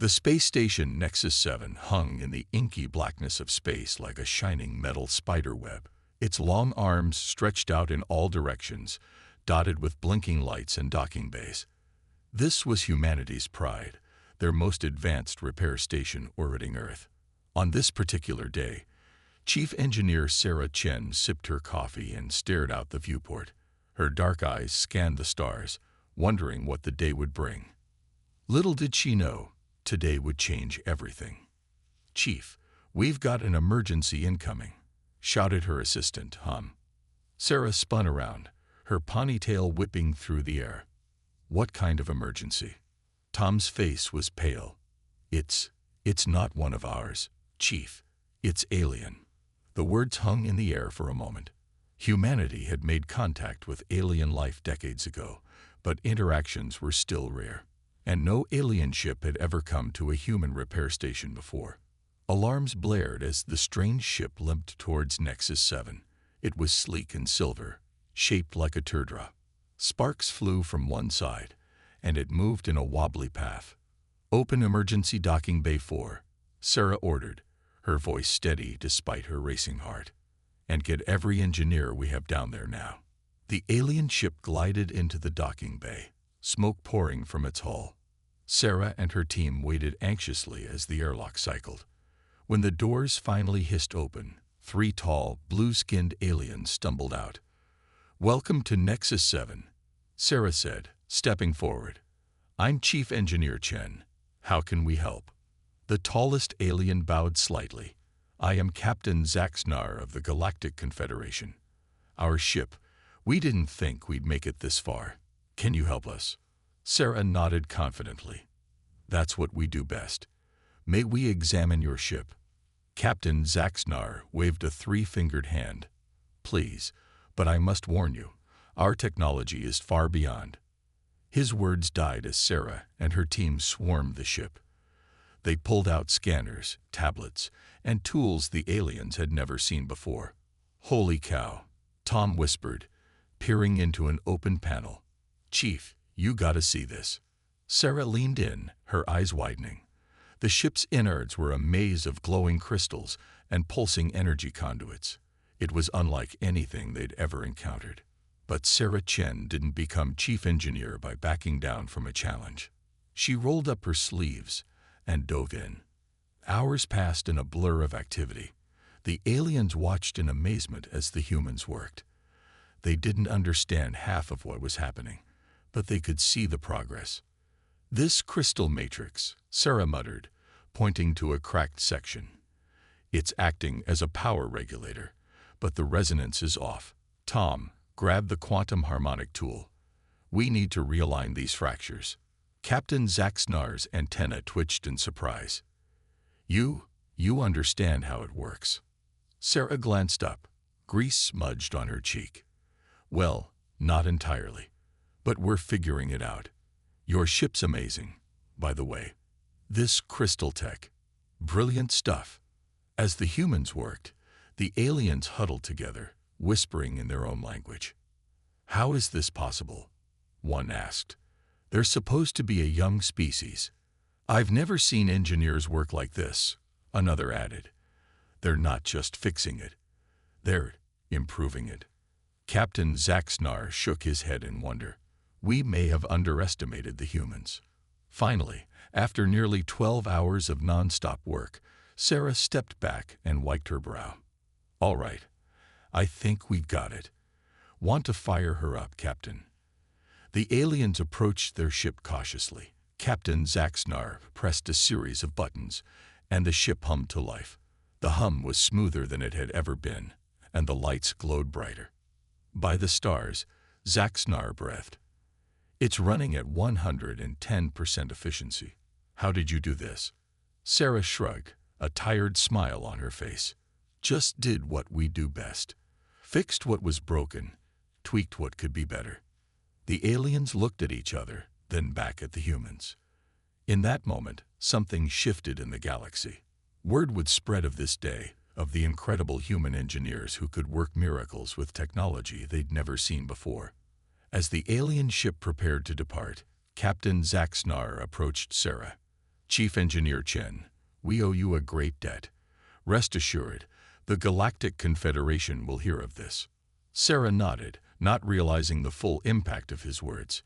The space station Nexus 7 hung in the inky blackness of space like a shining metal spider web. Its long arms stretched out in all directions, dotted with blinking lights and docking bays. This was humanity's pride, their most advanced repair station orbiting Earth. On this particular day, Chief Engineer Sarah Chen sipped her coffee and stared out the viewport. Her dark eyes scanned the stars, wondering what the day would bring. Little did she know, today would change everything. "Chief, we've got an emergency incoming," shouted her assistant, Hum. Sarah spun around, her ponytail whipping through the air. "What kind of emergency?" Tom's face was pale. It's not one of ours, Chief. It's alien." The words hung in the air for a moment. Humanity had made contact with alien life decades ago, but interactions were still rare. And no alien ship had ever come to a human repair station before. Alarms blared as the strange ship limped towards Nexus 7. It was sleek and silver, shaped like a teardrop. Sparks flew from one side, and it moved in a wobbly path. "Open emergency docking bay 4, Sarah ordered, her voice steady despite her racing heart. "And get every engineer we have down there now." The alien ship glided into the docking bay, smoke pouring from its hull. Sarah and her team waited anxiously as the airlock cycled. When the doors finally hissed open, 3 tall, blue-skinned aliens stumbled out. "Welcome to Nexus 7, Sarah said, stepping forward. "I'm Chief Engineer Chen. How can we help?" The tallest alien bowed slightly. "I am Captain Zaxnar of the Galactic Confederation. Our ship, we didn't think we'd make it this far. Can you help us?" Sarah nodded confidently. "That's what we do best. May we examine your ship?" Captain Zaxnar waved a 3-fingered hand. "Please, but I must warn you, our technology is far beyond." His words died as Sarah and her team swarmed the ship. They pulled out scanners, tablets, and tools the aliens had never seen before. "Holy cow," Tom whispered, peering into an open panel. "Chief, you gotta see this." Sarah leaned in, her eyes widening. The ship's innards were a maze of glowing crystals and pulsing energy conduits. It was unlike anything they'd ever encountered. But Sarah Chen didn't become chief engineer by backing down from a challenge. She rolled up her sleeves and dove in. Hours passed in a blur of activity. The aliens watched in amazement as the humans worked. They didn't understand half of what was happening, but they could see the progress. "This crystal matrix," Sarah muttered, pointing to a cracked section. "It's acting as a power regulator, but the resonance is off." Tom grabbed the quantum harmonic tool. "We need to realign these fractures." Captain Zaxnar's antenna twitched in surprise. You understand how it works." Sarah glanced up, grease smudged on her cheek. "Well, not entirely, but we're figuring it out. Your ship's amazing, by the way. This crystal tech, brilliant stuff." As the humans worked, the aliens huddled together, whispering in their own language. "How is this possible?" one asked. "They're supposed to be a young species." "I've never seen engineers work like this," another added. "They're not just fixing it, they're improving it." Captain Zaxnar shook his head in wonder. "We may have underestimated the humans." Finally, after nearly 12 hours of non-stop work, Sarah stepped back and wiped her brow. "All right, I think we've got it. Want to fire her up, Captain?" The aliens approached their ship cautiously. Captain Zaxnar pressed a series of buttons, and the ship hummed to life. The hum was smoother than it had ever been, and the lights glowed brighter. "By the stars," Zaxnar breathed. "It's running at 110% efficiency. How did you do this?" Sarah shrugged, a tired smile on her face. "Just did what we do best. Fixed what was broken, tweaked what could be better." The aliens looked at each other, then back at the humans. In that moment, something shifted in the galaxy. Word would spread of this day, of the incredible human engineers who could work miracles with technology they'd never seen before. As the alien ship prepared to depart, Captain Zaxnar approached Sarah. Chief Engineer Chen, we owe you a great debt. Rest assured, the Galactic Confederation will hear of this. Sarah nodded, not realizing the full impact of his words.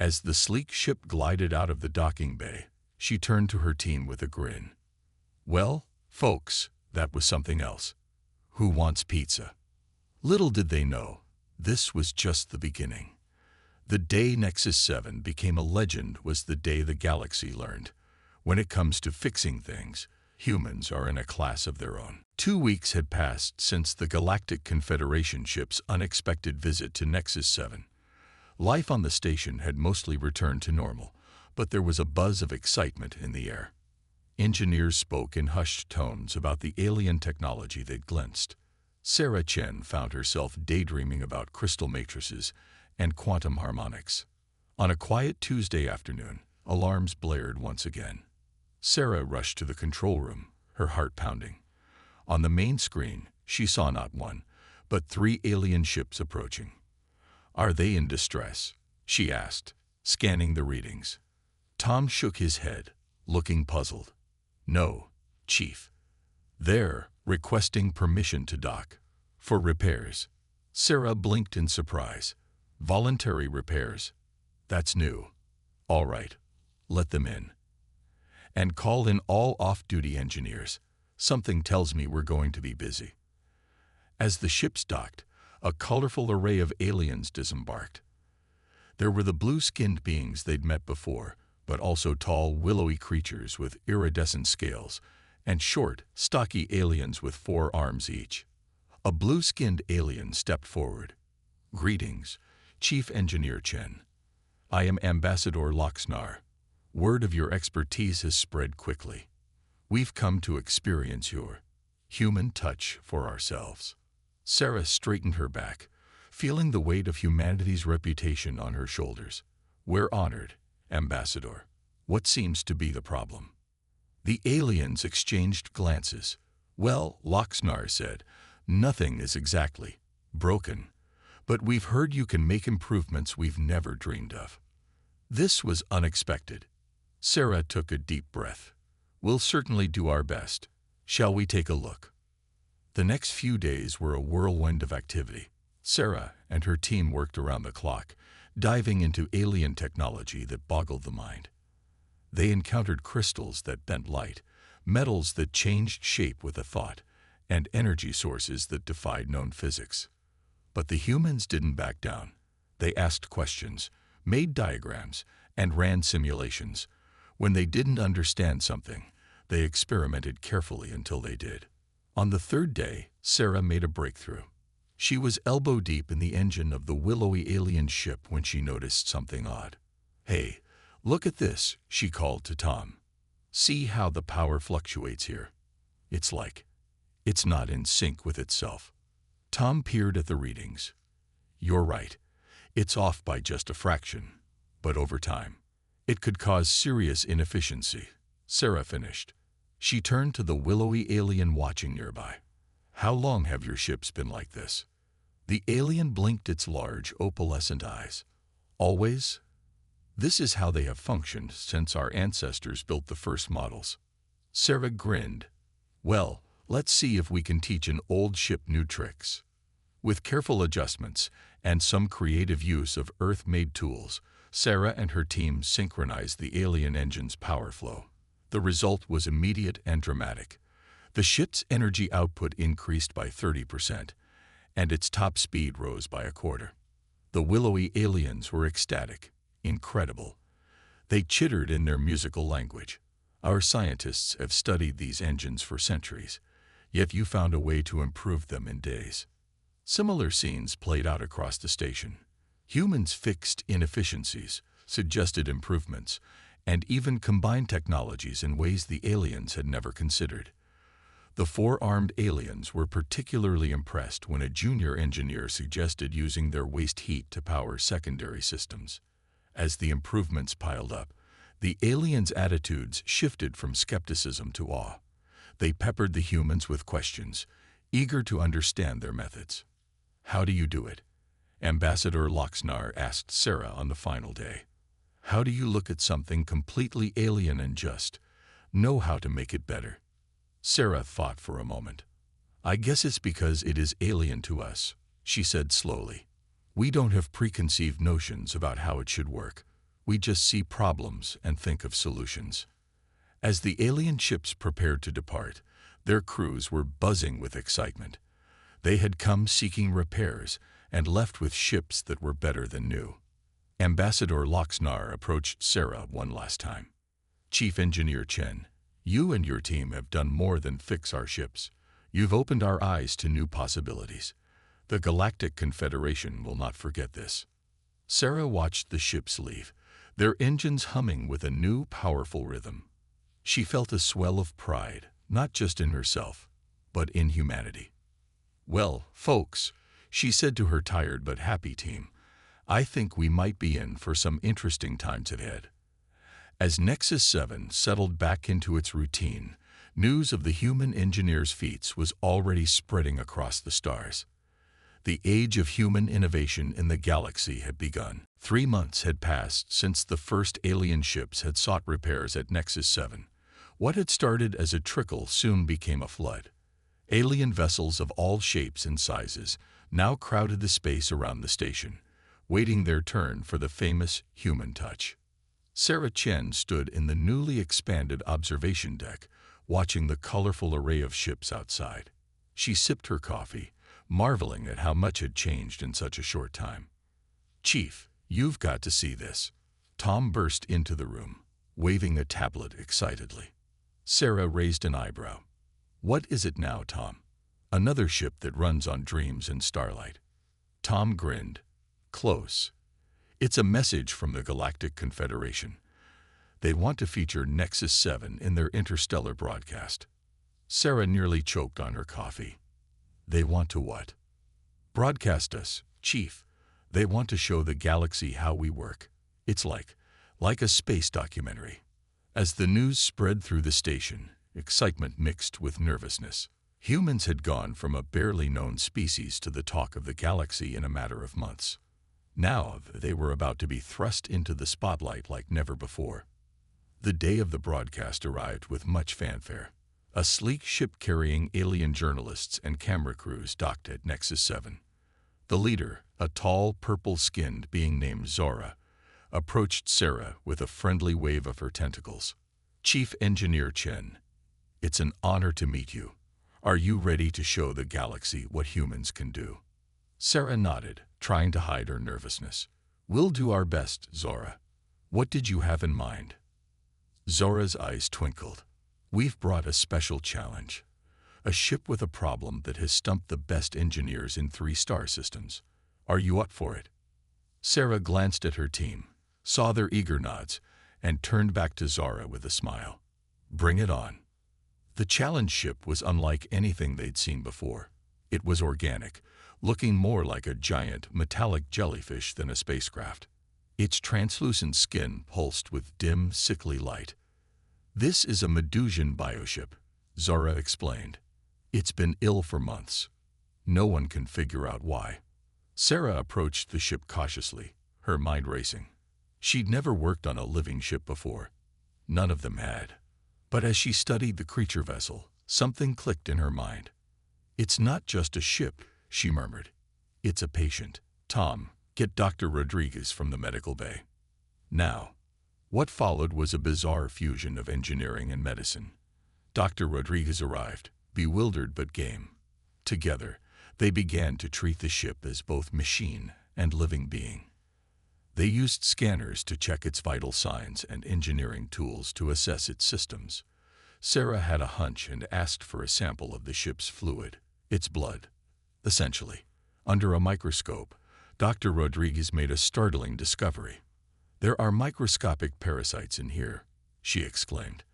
As the sleek ship glided out of the docking bay, she turned to her team with a grin. Well, folks, that was something else. Who wants pizza? Little did they know, this was just the beginning. The day Nexus 7 became a legend was the day the galaxy learned. When it comes to fixing things, humans are in a class of their own. 2 weeks had passed since the Galactic Confederation ship's unexpected visit to Nexus 7. Life on the station had mostly returned to normal, but there was a buzz of excitement in the air. Engineers spoke in hushed tones about the alien technology they'd glimpsed. Sarah Chen found herself daydreaming about crystal matrices and quantum harmonics. On a quiet Tuesday afternoon, alarms blared once again. Sarah rushed to the control room, her heart pounding. On the main screen, she saw not one, but 3 alien ships approaching. Are they in distress? She asked, scanning the readings. Tom shook his head, looking puzzled. No, Chief. They're requesting permission to dock. For repairs. Sarah blinked in surprise. Voluntary repairs. That's new. All right, let them in. And call in all off-duty engineers. Something tells me we're going to be busy. As the ships docked, a colorful array of aliens disembarked. There were the blue-skinned beings they'd met before, but also tall, willowy creatures with iridescent scales, and short, stocky aliens with 4 arms each. A blue-skinned alien stepped forward. Greetings, Chief Engineer Chen. I am Ambassador Loxnar. Word of your expertise has spread quickly. We've come to experience your human touch for ourselves. Sarah straightened her back, feeling the weight of humanity's reputation on her shoulders. We're honored, Ambassador. What seems to be the problem? The aliens exchanged glances. Well, Loxnar said, nothing is exactly broken, but we've heard you can make improvements we've never dreamed of. This was unexpected. Sarah took a deep breath. We'll certainly do our best. Shall we take a look? The next few days were a whirlwind of activity. Sarah and her team worked around the clock, diving into alien technology that boggled the mind. They encountered crystals that bent light, metals that changed shape with a thought, and energy sources that defied known physics. But the humans didn't back down. They asked questions, made diagrams, and ran simulations. When they didn't understand something, they experimented carefully until they did. On the 3rd day, Sarah made a breakthrough. She was elbow-deep in the engine of the willowy alien ship when she noticed something odd. Hey, look at this, she called to Tom. See how the power fluctuates here. It's not in sync with itself. Tom peered at the readings. You're right. It's off by just a fraction. But over time, it could cause serious inefficiency. Sarah finished. She turned to the willowy alien watching nearby. How long have your ships been like this? The alien blinked its large, opalescent eyes. Always? This is how they have functioned since our ancestors built the first models. Sarah grinned. Well, let's see if we can teach an old ship new tricks. With careful adjustments and some creative use of Earth-made tools, Sarah and her team synchronized the alien engine's power flow. The result was immediate and dramatic. The ship's energy output increased by 30%, and its top speed rose by a quarter. The willowy aliens were ecstatic. Incredible. They chittered in their musical language. Our scientists have studied these engines for centuries, yet you found a way to improve them in days. Similar scenes played out across the station. Humans fixed inefficiencies, suggested improvements, and even combined technologies in ways the aliens had never considered. The 4-armed aliens were particularly impressed when a junior engineer suggested using their waste heat to power secondary systems. As the improvements piled up, the aliens' attitudes shifted from skepticism to awe. They peppered the humans with questions, eager to understand their methods. How do you do it? Ambassador Loxnar asked Sarah on the final day. How do you look at something completely alien and just know how to make it better. Sarah thought for a moment. I guess it's because it is alien to us, she said slowly. We don't have preconceived notions about how it should work. We just see problems and think of solutions. As the alien ships prepared to depart, their crews were buzzing with excitement. They had come seeking repairs and left with ships that were better than new. Ambassador Loxnar approached Sarah one last time. Chief Engineer Chen, you and your team have done more than fix our ships. You've opened our eyes to new possibilities. The Galactic Confederation will not forget this. Sarah watched the ships leave, their engines humming with a new, powerful rhythm. She felt a swell of pride, not just in herself, but in humanity. Well, folks, she said to her tired but happy team, I think we might be in for some interesting times ahead. As Nexus 7 settled back into its routine, news of the human engineer's feats was already spreading across the stars. The age of human innovation in the galaxy had begun. 3 months had passed since the first alien ships had sought repairs at Nexus 7. What had started as a trickle soon became a flood. Alien vessels of all shapes and sizes now crowded the space around the station, waiting their turn for the famous human touch. Sarah Chen stood in the newly expanded observation deck, watching the colorful array of ships outside. She sipped her coffee, marveling at how much had changed in such a short time. Chief, you've got to see this. Tom burst into the room, waving a tablet excitedly. Sarah raised an eyebrow. What is it now, Tom? Another ship that runs on dreams and starlight. Tom grinned. Close. It's a message from the Galactic Confederation. They want to feature Nexus 7 in their interstellar broadcast. Sarah nearly choked on her coffee. They want to what? Broadcast us, Chief. They want to show the galaxy how we work. It's like a space documentary. As the news spread through the station, excitement mixed with nervousness. Humans had gone from a barely known species to the talk of the galaxy in a matter of months. Now they were about to be thrust into the spotlight like never before. The day of the broadcast arrived with much fanfare. A sleek ship carrying alien journalists and camera crews docked at Nexus 7. The leader, a tall, purple-skinned being named Zora, approached Sarah with a friendly wave of her tentacles. Chief Engineer Chen, it's an honor to meet you. Are you ready to show the galaxy what humans can do? Sarah nodded, trying to hide her nervousness. We'll do our best, Zora. What did you have in mind? Zora's eyes twinkled. We've brought a special challenge. A ship with a problem that has stumped the best engineers in 3 star systems. Are you up for it? Sarah glanced at her team, saw their eager nods, and turned back to Zora with a smile. Bring it on. The challenge ship was unlike anything they'd seen before. It was organic, looking more like a giant, metallic jellyfish than a spacecraft. Its translucent skin pulsed with dim, sickly light. This is a Medusian bioship, Zora explained. It's been ill for months. No one can figure out why. Sarah approached the ship cautiously, her mind racing. She'd never worked on a living ship before. None of them had. But as she studied the creature vessel, something clicked in her mind. It's not just a ship, she murmured. It's a patient. Tom, get Dr. Rodriguez from the medical bay. Now. What followed was a bizarre fusion of engineering and medicine. Dr. Rodriguez arrived, bewildered but game. Together, they began to treat the ship as both machine and living being. They used scanners to check its vital signs and engineering tools to assess its systems. Sarah had a hunch and asked for a sample of the ship's fluid, its blood. Essentially, under a microscope, Dr. Rodriguez made a startling discovery. There are microscopic parasites in here, she exclaimed.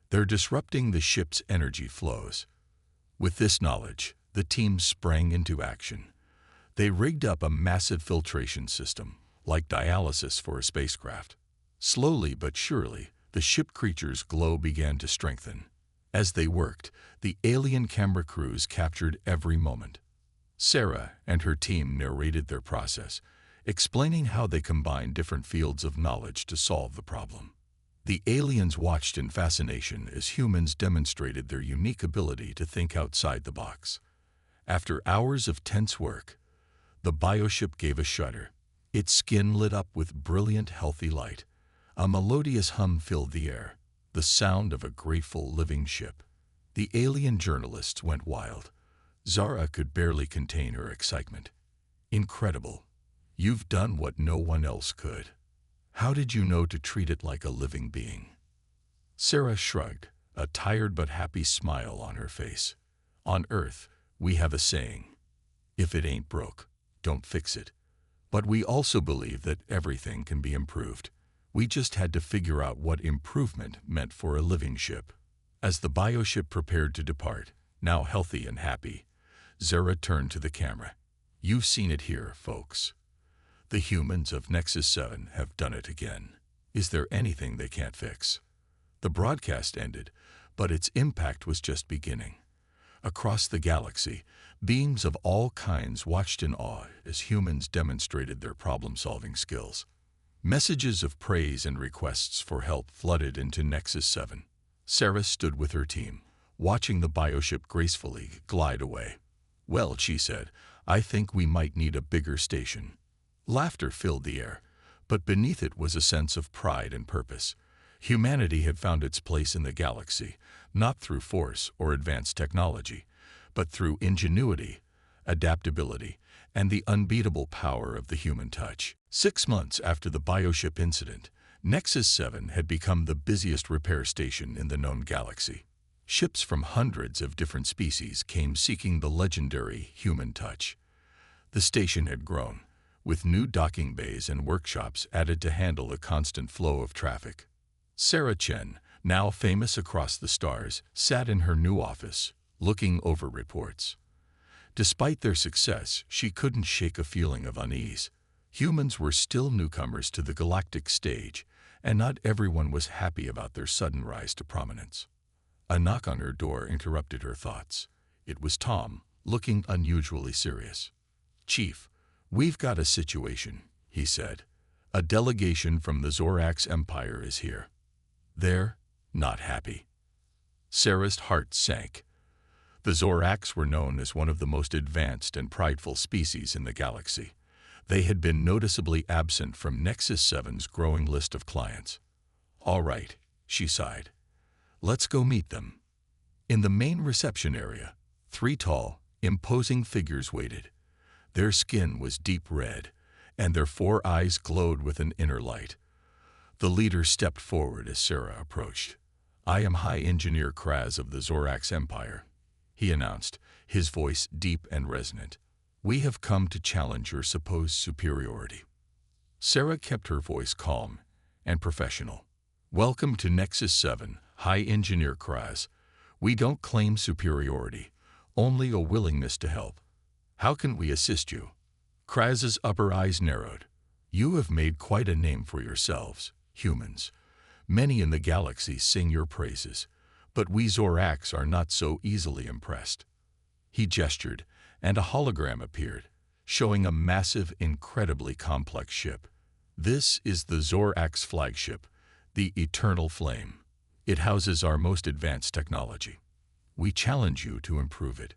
They're disrupting the ship's energy flows. With this knowledge, the team sprang into action. They rigged up a massive filtration system, like dialysis for a spacecraft. Slowly but surely, the ship creature's glow began to strengthen. As they worked, the alien camera crews captured every moment. Sarah and her team narrated their process, explaining how they combined different fields of knowledge to solve the problem. The aliens watched in fascination as humans demonstrated their unique ability to think outside the box. After hours of tense work, the bioship gave a shudder. Its skin lit up with brilliant, healthy light. A melodious hum filled the air, the sound of a grateful living ship. The alien journalists went wild. Zara could barely contain her excitement. Incredible. You've done what no one else could. How did you know to treat it like a living being? Sarah shrugged, a tired but happy smile on her face. On Earth, we have a saying, if it ain't broke, don't fix it. But we also believe that everything can be improved. We just had to figure out what improvement meant for a living ship. As the bioship prepared to depart, now healthy and happy, Zara turned to the camera. You've seen it here, folks. The humans of Nexus 7 have done it again. Is there anything they can't fix? The broadcast ended, but its impact was just beginning. Across the galaxy, beings of all kinds watched in awe as humans demonstrated their problem-solving skills. Messages of praise and requests for help flooded into Nexus 7. Sarah stood with her team, watching the bioship gracefully glide away. Well, she said, I think we might need a bigger station. Laughter filled the air, but beneath it was a sense of pride and purpose. Humanity had found its place in the galaxy, not through force or advanced technology, but through ingenuity, adaptability, and the unbeatable power of the human touch. 6 months after the bioship incident, Nexus 7 had become the busiest repair station in the known galaxy. Ships from hundreds of different species came seeking the legendary human touch. The station had grown, with new docking bays and workshops added to handle the constant flow of traffic. Sarah Chen, now famous across the stars, sat in her new office, looking over reports. Despite their success, she couldn't shake a feeling of unease. Humans were still newcomers to the galactic stage, and not everyone was happy about their sudden rise to prominence. A knock on her door interrupted her thoughts. It was Tom, looking unusually serious. "Chief, we've got a situation," he said. "A delegation from the Zorax Empire is here. They're not happy." Sarah's heart sank. The Zorax were known as one of the most advanced and prideful species in the galaxy. They had been noticeably absent from Nexus 7's growing list of clients. "All right," she sighed. "Let's go meet them." In the main reception area, 3 tall, imposing figures waited. Their skin was deep red, and their 4 eyes glowed with an inner light. The leader stepped forward as Sarah approached. "I am High Engineer Kraz of the Zorax Empire," he announced, his voice deep and resonant. "We have come to challenge your supposed superiority." Sarah kept her voice calm and professional. "Welcome to Nexus 7, High Engineer Kraz. We don't claim superiority, only a willingness to help. How can we assist you?" Kraz's upper eyes narrowed. "You have made quite a name for yourselves, humans. Many in the galaxy sing your praises, but we Zorax are not so easily impressed." He gestured, and a hologram appeared, showing a massive, incredibly complex ship. "This is the Zorax flagship, the Eternal Flame. It houses our most advanced technology. We challenge you to improve it."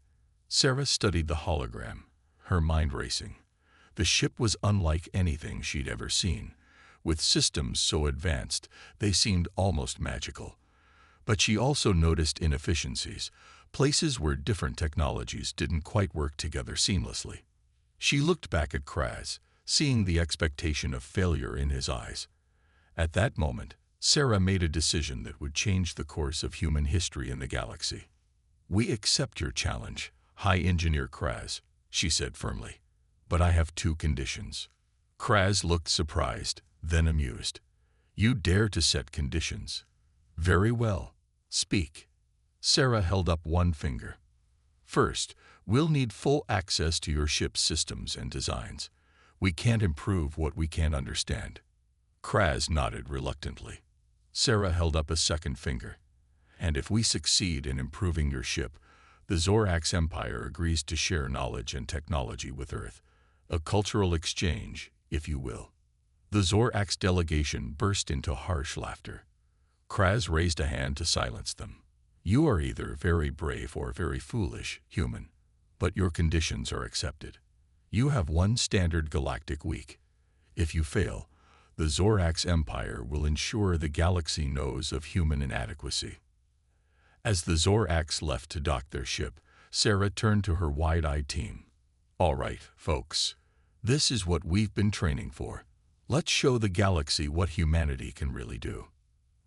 Sarah studied the hologram, her mind racing. The ship was unlike anything she'd ever seen, with systems so advanced they seemed almost magical. But she also noticed inefficiencies, places where different technologies didn't quite work together seamlessly. She looked back at Kraz, seeing the expectation of failure in his eyes. At that moment, Sarah made a decision that would change the course of human history in the galaxy. "We accept your challenge, High Engineer Kraz," she said firmly. "But I have 2 conditions." Kraz looked surprised, then amused. "You dare to set conditions? Very well. Speak." Sarah held up one finger. "First, we'll need full access to your ship's systems and designs. We can't improve what we can't understand." Kraz nodded reluctantly. Sarah held up a second finger. "And if we succeed in improving your ship, the Zorax Empire agrees to share knowledge and technology with Earth. A cultural exchange, if you will." The Zorax delegation burst into harsh laughter. Kraz raised a hand to silence them. You are either very brave or very foolish, human, but your conditions are accepted. You have one standard galactic week. If you fail, the Zorax Empire will ensure the galaxy knows of human inadequacy. As the Zorax left to dock their ship, Sarah turned to her wide-eyed team. All right, folks, this is what we've been training for. Let's show the galaxy what humanity can really do.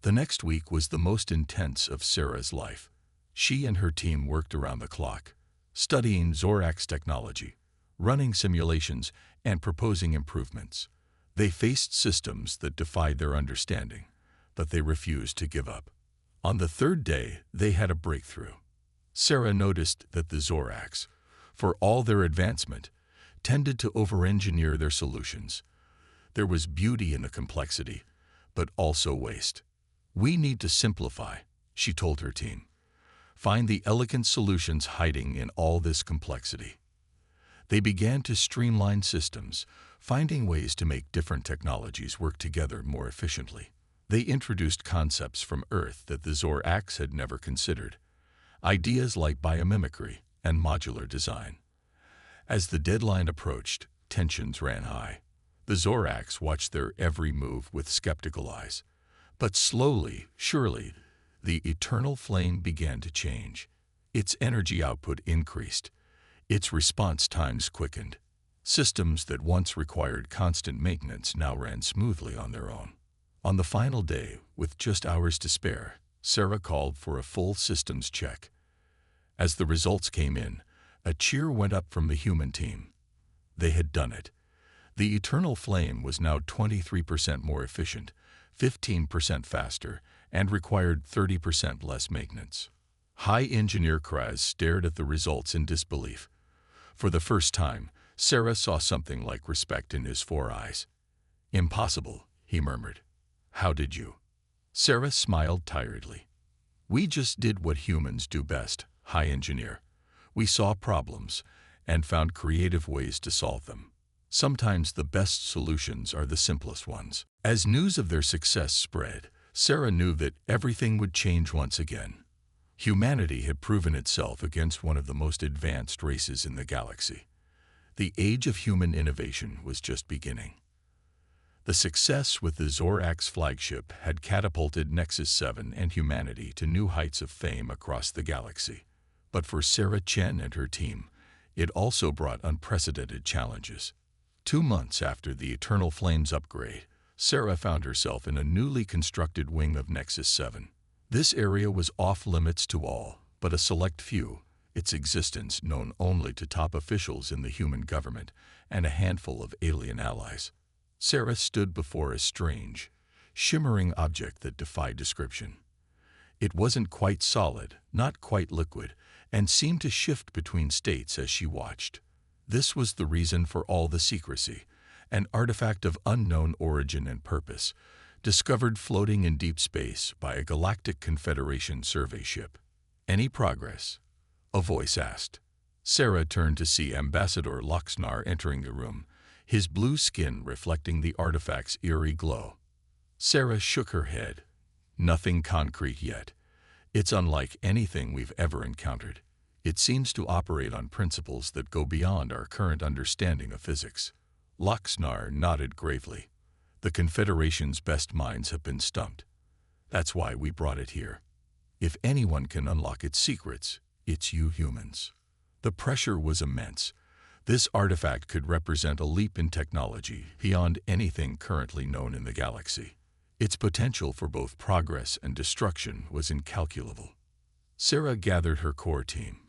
The next week was the most intense of Sarah's life. She and her team worked around the clock, studying Zorax technology, running simulations, and proposing improvements. They faced systems that defied their understanding, but they refused to give up. On the third day, they had a breakthrough. Sarah noticed that the Zorax, for all their advancement, tended to over-engineer their solutions. There was beauty in the complexity, but also waste. We need to simplify, she told her team. Find the elegant solutions hiding in all this complexity. They began to streamline systems, finding ways to make different technologies work together more efficiently. They introduced concepts from Earth that the Zorax had never considered, ideas like biomimicry and modular design. As the deadline approached, tensions ran high. The Zorax watched their every move with skeptical eyes. But slowly, surely, the eternal flame began to change. Its energy output increased. Its response times quickened. Systems that once required constant maintenance now ran smoothly on their own. On the final day, with just hours to spare, Sarah called for a full systems check. As the results came in, a cheer went up from the human team. They had done it. The eternal flame was now 23% more efficient, 15% faster, and required 30% less maintenance. High Engineer Kraz stared at the results in disbelief. For the first time, Sarah saw something like respect in his 4 eyes. Impossible, he murmured. How did you? Sarah smiled tiredly. We just did what humans do best, High Engineer. We saw problems and found creative ways to solve them. Sometimes the best solutions are the simplest ones. As news of their success spread, Sarah knew that everything would change once again. Humanity had proven itself against one of the most advanced races in the galaxy. The age of human innovation was just beginning. The success with the Zorax flagship had catapulted Nexus 7 and humanity to new heights of fame across the galaxy. But for Sarah Chen and her team, it also brought unprecedented challenges. 2 months after the Eternal Flames upgrade, Sarah found herself in a newly constructed wing of Nexus 7. This area was off-limits to all, but a select few, its existence known only to top officials in the human government and a handful of alien allies. Sarah stood before a strange, shimmering object that defied description. It wasn't quite solid, not quite liquid, and seemed to shift between states as she watched. This was the reason for all the secrecy, an artifact of unknown origin and purpose, discovered floating in deep space by a Galactic Confederation survey ship. Any progress? A voice asked. Sarah turned to see Ambassador Loxnar entering the room, his blue skin reflecting the artifact's eerie glow. Sarah shook her head. Nothing concrete yet. It's unlike anything we've ever encountered. It seems to operate on principles that go beyond our current understanding of physics. Loxnar nodded gravely. The Confederation's best minds have been stumped. That's why we brought it here. If anyone can unlock its secrets, it's you humans. The pressure was immense. This artifact could represent a leap in technology beyond anything currently known in the galaxy. Its potential for both progress and destruction was incalculable. Sarah gathered her core team.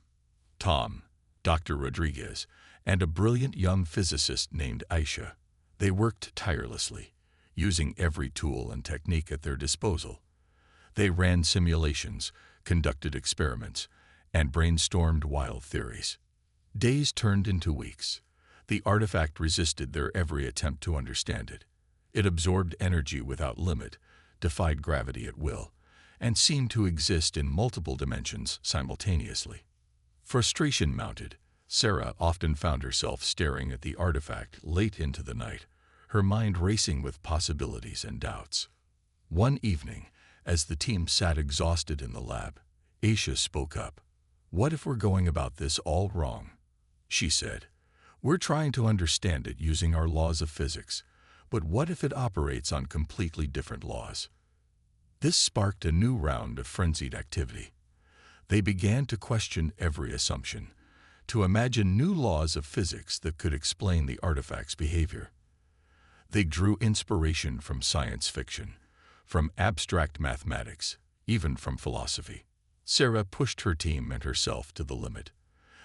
Tom, Dr. Rodriguez, and a brilliant young physicist named Aisha. They worked tirelessly, using every tool and technique at their disposal. They ran simulations, conducted experiments, and brainstormed wild theories. Days turned into weeks. The artifact resisted their every attempt to understand it. It absorbed energy without limit, defied gravity at will, and seemed to exist in multiple dimensions simultaneously. Frustration mounted. Sarah often found herself staring at the artifact late into the night, her mind racing with possibilities and doubts. One evening, As the team sat exhausted in the lab, Aisha spoke up. "What if we're going about this all wrong?" she said. "We're trying to understand it using our laws of physics, but what if it operates on completely different laws?" This sparked a new round of frenzied activity. They began to question every assumption, to imagine new laws of physics that could explain the artifact's behavior. They drew inspiration from science fiction, from abstract mathematics, even from philosophy. Sarah pushed her team and herself to the limit.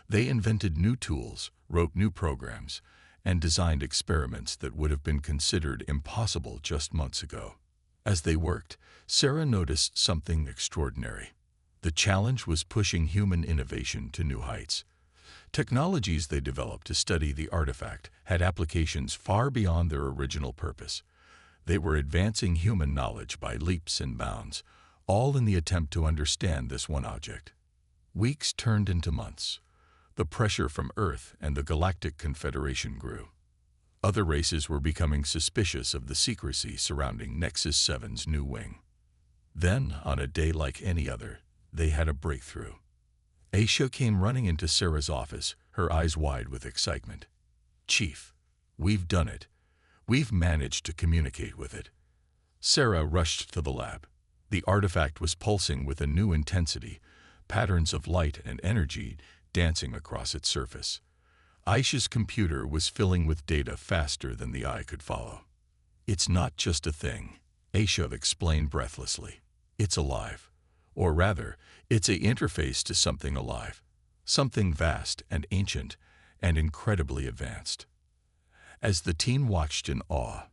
They invented new tools, wrote new programs, and designed experiments that would have been considered impossible just months ago. As they worked, Sarah noticed something extraordinary. The challenge was pushing human innovation to new heights. Technologies they developed to study the artifact had applications far beyond their original purpose. They were advancing human knowledge by leaps and bounds, all in the attempt to understand this one object. Weeks turned into months. The pressure from Earth and the Galactic Confederation grew. Other races were becoming suspicious of the secrecy surrounding Nexus 7's new wing. Then, on a day like any other, they had a breakthrough. Aisha came running into Sarah's office, her eyes wide with excitement. "Chief, we've done it. We've managed to communicate with it." Sarah rushed to the lab. The artifact was pulsing with a new intensity, patterns of light and energy dancing across its surface. Aisha's computer was filling with data faster than the eye could follow. "It's not just a thing," Aisha explained breathlessly. "It's alive. Or rather, it's an interface to something alive, something vast and ancient and incredibly advanced." As the team watched in awe,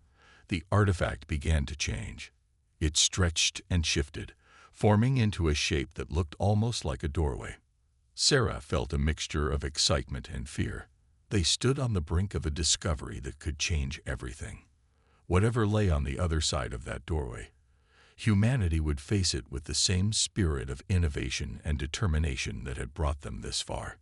the artifact began to change. It stretched and shifted, forming into a shape that looked almost like a doorway. Sarah felt a mixture of excitement and fear. They stood on the brink of a discovery that could change everything. Whatever lay on the other side of that doorway, humanity would face it with the same spirit of innovation and determination that had brought them this far.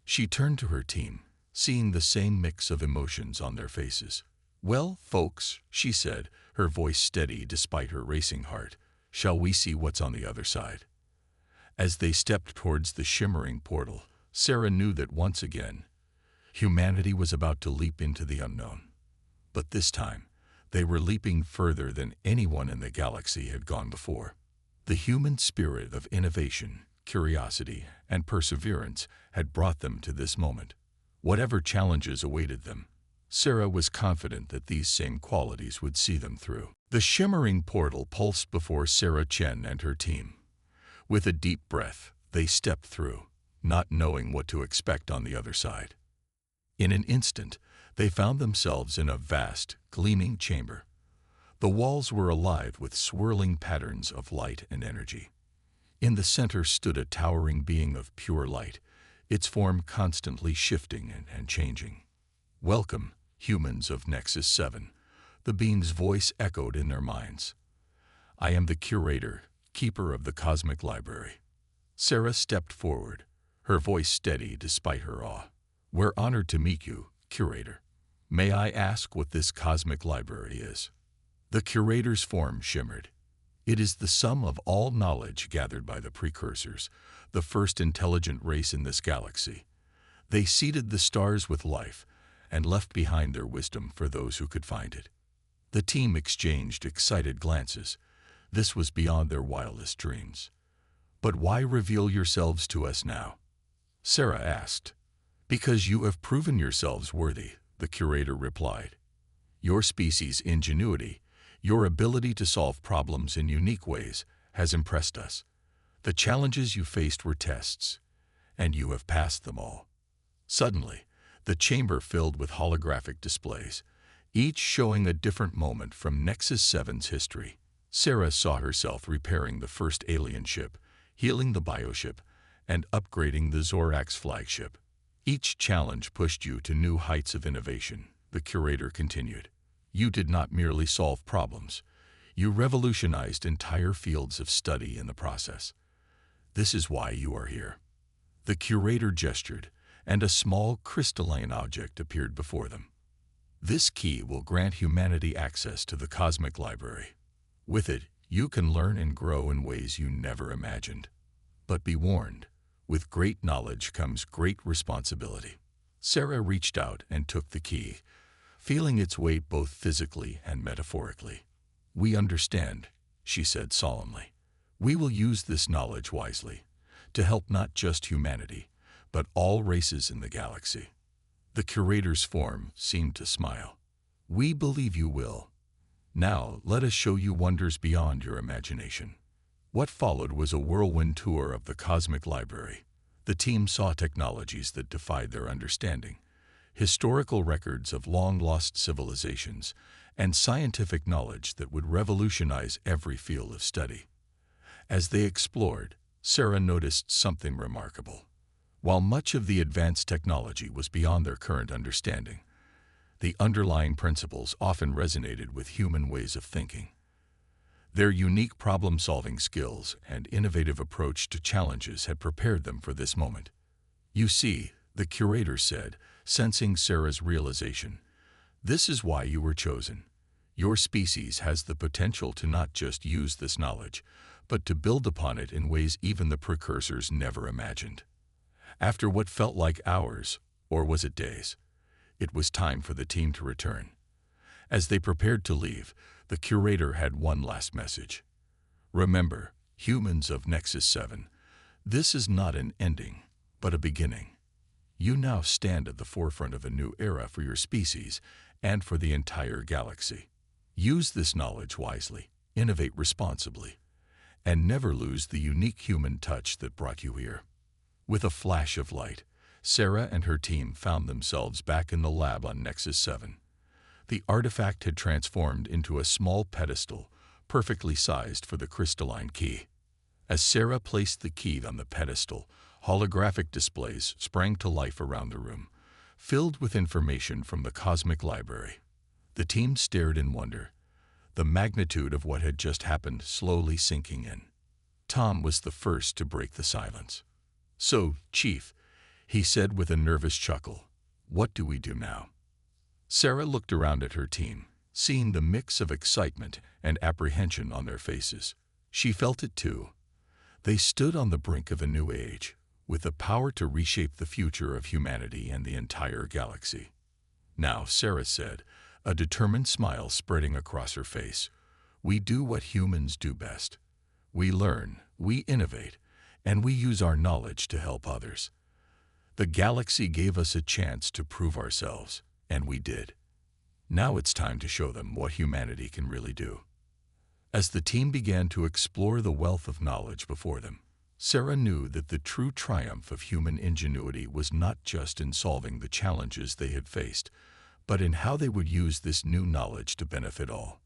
She turned to her team, seeing the same mix of emotions on their faces. "Well, folks," she said, her voice steady despite her racing heart, "shall we see what's on the other side?" As they stepped towards the shimmering portal, Sarah knew that once again, humanity was about to leap into the unknown. But this time, they were leaping further than anyone in the galaxy had gone before. The human spirit of innovation, curiosity, and perseverance had brought them to this moment. Whatever challenges awaited them, Sarah was confident that these same qualities would see them through. The shimmering portal pulsed before Sarah Chen and her team. With a deep breath, they stepped through, not knowing what to expect on the other side. In an instant, they found themselves in a vast, gleaming chamber. The walls were alive with swirling patterns of light and energy. In the center stood a towering being of pure light, its form constantly shifting and changing. "Welcome, humans of Nexus 7, the being's voice echoed in their minds. "I am the curator, keeper of the cosmic library." Sarah stepped forward, her voice steady despite her awe. "We're honored to meet you, curator. May I ask what this cosmic library is?" The curator's form shimmered. "It is the sum of all knowledge gathered by the precursors, the first intelligent race in this galaxy. They seeded the stars with life and left behind their wisdom for those who could find it." The team exchanged excited glances. This was beyond their wildest dreams. "But why reveal yourselves to us now?" Sarah asked. "Because you have proven yourselves worthy," the curator replied. "Your species' ingenuity, your ability to solve problems in unique ways, has impressed us. The challenges you faced were tests, and you have passed them all." Suddenly, the chamber filled with holographic displays, each showing a different moment from Nexus 7's history. Sarah saw herself repairing the first alien ship, healing the bioship, and upgrading the Zorax flagship. "Each challenge pushed you to new heights of innovation," the curator continued. "You did not merely solve problems. You revolutionized entire fields of study in the process. This is why you are here." The curator gestured, and a small crystalline object appeared before them. "This key will grant humanity access to the cosmic library. With it, You can learn and grow in ways you never imagined. But be warned, with great knowledge comes great responsibility. Sarah reached out and took the key, feeling its weight both physically and metaphorically. "We understand," she said solemnly. "We will use this knowledge wisely, to help not just humanity, but all races in the galaxy." The curator's form seemed to smile. "We believe you will. Now let us show you wonders beyond your imagination." What followed was a whirlwind tour of the cosmic library. The team saw technologies that defied their understanding, historical records of long-lost civilizations, and scientific knowledge that would revolutionize every field of study. As they explored, Sarah noticed something remarkable. While much of the advanced technology was beyond their current understanding, the underlying principles often resonated with human ways of thinking. Their unique problem-solving skills and innovative approach to challenges had prepared them for this moment. "You see," the curator said, sensing Sarah's realization, "this is why you were chosen. Your species has the potential to not just use this knowledge, but to build upon it in ways even the precursors never imagined." After what felt like hours, or was it days, it was time for the team to return. As they prepared to leave, the curator had one last message. "Remember, humans of Nexus 7, this is not an ending, but a beginning. You now stand at the forefront of a new era for your species and for the entire galaxy. Use this knowledge wisely, innovate responsibly, and never lose the unique human touch that brought you here." With a flash of light, Sarah and her team found themselves back in the lab on Nexus 7. The artifact had transformed into a small pedestal, perfectly sized for the crystalline key. As Sarah placed the key on the pedestal, holographic displays sprang to life around the room, filled with information from the cosmic library. The team stared in wonder, the magnitude of what had just happened slowly sinking in. Tom was the first to break the silence. "So, Chief," he said with a nervous chuckle, "what do we do now?" Sarah looked around at her team, seeing the mix of excitement and apprehension on their faces. She felt it too. They stood on the brink of a new age, with the power to reshape the future of humanity and the entire galaxy. "Now," Sarah said, a determined smile spreading across her face, "we do what humans do best. We learn, we innovate, and we use our knowledge to help others. The galaxy gave us a chance to prove ourselves, and we did. Now it's time to show them what humanity can really do." As the team began to explore the wealth of knowledge before them, Sarah knew that the true triumph of human ingenuity was not just in solving the challenges they had faced, but in how they would use this new knowledge to benefit all.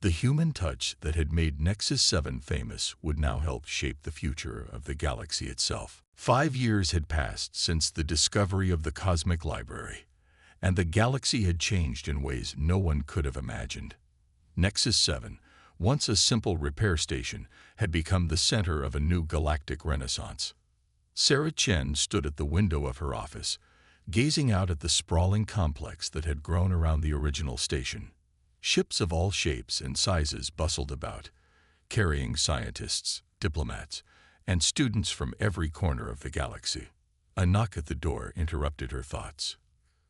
The human touch that had made Nexus 7 famous would now help shape the future of the galaxy itself. 5 years had passed since the discovery of the cosmic library, and the galaxy had changed in ways no one could have imagined. Nexus 7, once a simple repair station, had become the center of a new galactic renaissance. Sarah Chen stood at the window of her office, gazing out at the sprawling complex that had grown around the original station. Ships of all shapes and sizes bustled about, carrying scientists, diplomats, and students from every corner of the galaxy. A knock at the door interrupted her thoughts.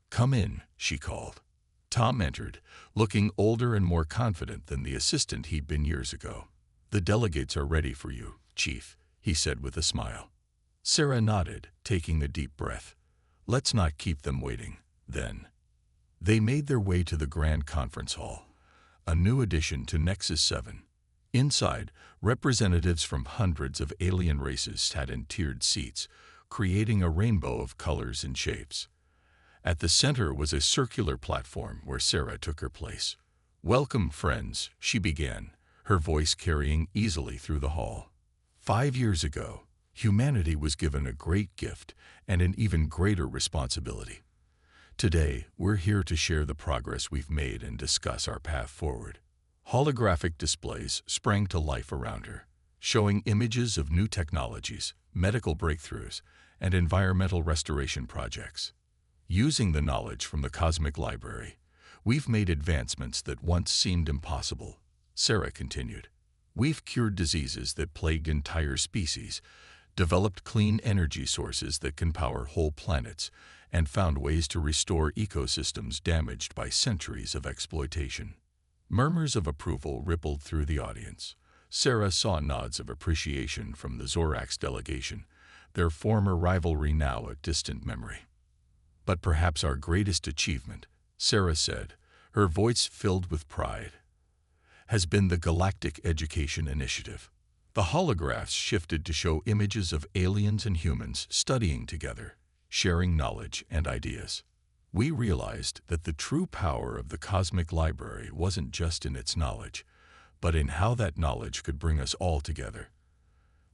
"Come in," she called. Tom entered, looking older and more confident than the assistant he'd been years ago. "The delegates are ready for you, Chief," he said with a smile. Sarah nodded, taking a deep breath. "Let's not keep them waiting, then." They made their way to the Grand Conference Hall, a new addition to Nexus 7. Inside, representatives from hundreds of alien races sat in tiered seats, creating a rainbow of colors and shapes. At the center was a circular platform where Sarah took her place. "Welcome, friends," she began, her voice carrying easily through the hall. 5 years ago, humanity was given a great gift and an even greater responsibility. Today, we're here to share the progress we've made and discuss our path forward. Holographic displays sprang to life around her, showing images of new technologies, medical breakthroughs, and environmental restoration projects. Using the knowledge from the cosmic library, we've made advancements that once seemed impossible, Sarah continued. We've cured diseases that plagued entire species, developed clean energy sources that can power whole planets, and found ways to restore ecosystems damaged by centuries of exploitation. Murmurs of approval rippled through the audience. Sarah saw nods of appreciation from the Zorax delegation, their former rivalry now a distant memory. "But perhaps our greatest achievement," Sarah said, her voice filled with pride, "has been the Galactic Education Initiative." The holographs shifted to show images of aliens and humans studying together, sharing knowledge and ideas. We realized that the true power of the cosmic library wasn't just in its knowledge, but in how that knowledge could bring us all together.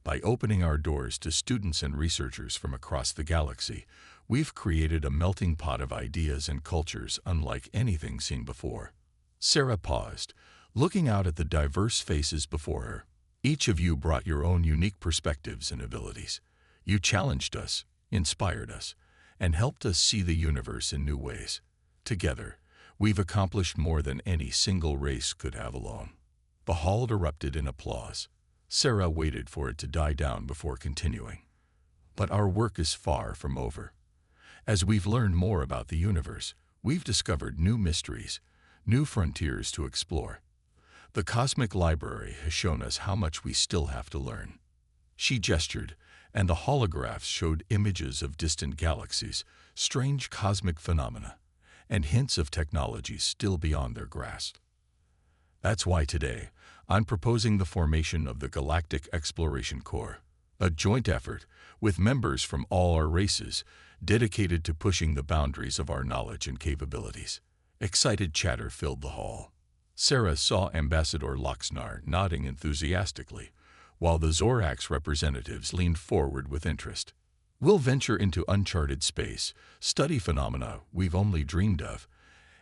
By opening our doors to students and researchers from across the galaxy, we've created a melting pot of ideas and cultures unlike anything seen before. Sarah paused, looking out at the diverse faces before her. Each of you brought your own unique perspectives and abilities. You challenged us, inspired us, and helped us see the universe in new ways. Together, we've accomplished more than any single race could have alone. The hall erupted in applause. Sarah waited for it to die down before continuing. But our work is far from over. As we've learned more about the universe, we've discovered new mysteries, new frontiers to explore. The Cosmic Library has shown us how much we still have to learn. She gestured, and the holographs showed images of distant galaxies, strange cosmic phenomena, and hints of technologies still beyond their grasp. That's why today, I'm proposing the formation of the Galactic Exploration Corps, a joint effort with members from all our races dedicated to pushing the boundaries of our knowledge and capabilities. Excited chatter filled the hall. Sarah saw Ambassador Loxnar nodding enthusiastically, while the Zorax representatives leaned forward with interest. "We'll venture into uncharted space, study phenomena we've only dreamed of,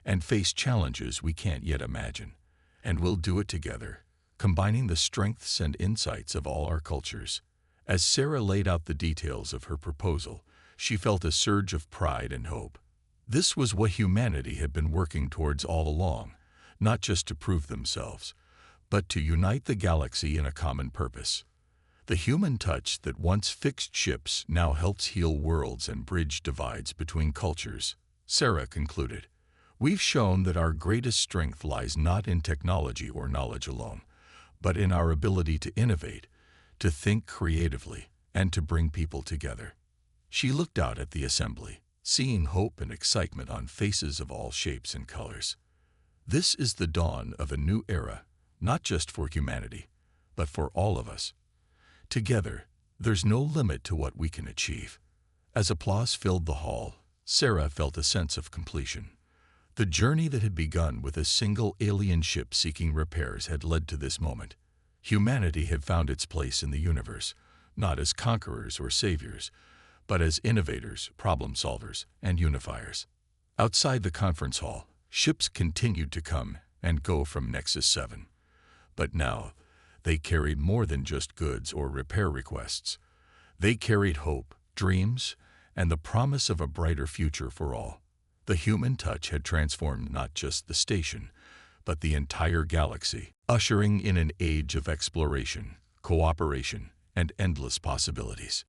and face challenges we can't yet imagine. And we'll do it together, combining the strengths and insights of all our cultures." As Sarah laid out the details of her proposal, she felt a surge of pride and hope. This was what humanity had been working towards all along, not just to prove themselves, but to unite the galaxy in a common purpose. The human touch that once fixed ships now helps heal worlds and bridge divides between cultures. Sarah concluded, "We've shown that our greatest strength lies not in technology or knowledge alone, but in our ability to innovate, to think creatively, and to bring people together." She looked out at the assembly, seeing hope and excitement on faces of all shapes and colors. This is the dawn of a new era, not just for humanity, but for all of us. Together, there's no limit to what we can achieve. As applause filled the hall, Sarah felt a sense of completion. The journey that had begun with a single alien ship seeking repairs had led to this moment. Humanity had found its place in the universe, not as conquerors or saviors, but as innovators, problem solvers, and unifiers. Outside the conference hall, ships continued to come and go from Nexus 7. But now, they carried more than just goods or repair requests. They carried hope, dreams, and the promise of a brighter future for all. The human touch had transformed not just the station, but the entire galaxy, ushering in an age of exploration, cooperation, and endless possibilities.